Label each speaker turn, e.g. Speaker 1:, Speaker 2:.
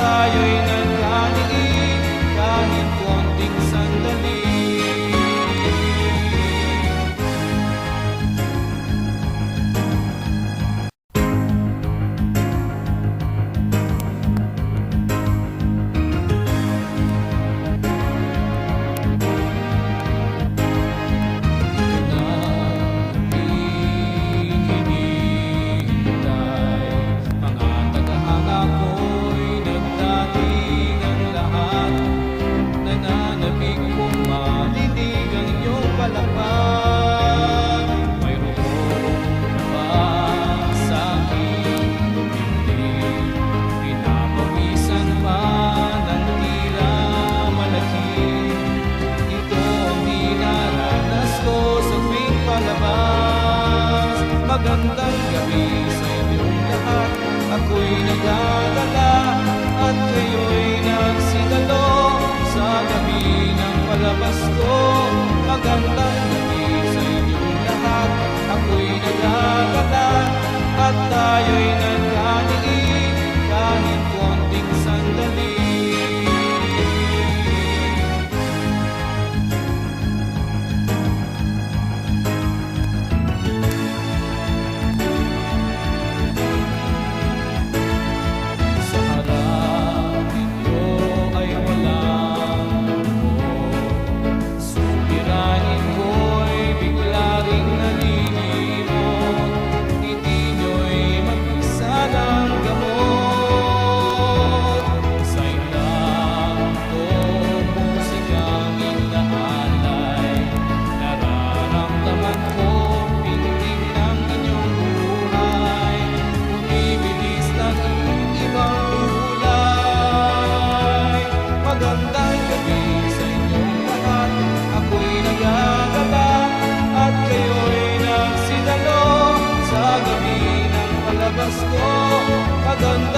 Speaker 1: tayo'y nagkaniig kahit konting sandali. Magandang gabi sa inyong lahat. Ako'y nag-aalala at kayo'y nagsidalo sa gabi ng palabas ko. Magandang gabi sa inyong lahat. Ako'y nag-aalala at tayo'y nagkaniig kahit konting sandali. Magandang gabi sa inyong lahat. Ako'y nag-aalala at kayo'y nagsidalo sa gabi ng palabas ko. Magandang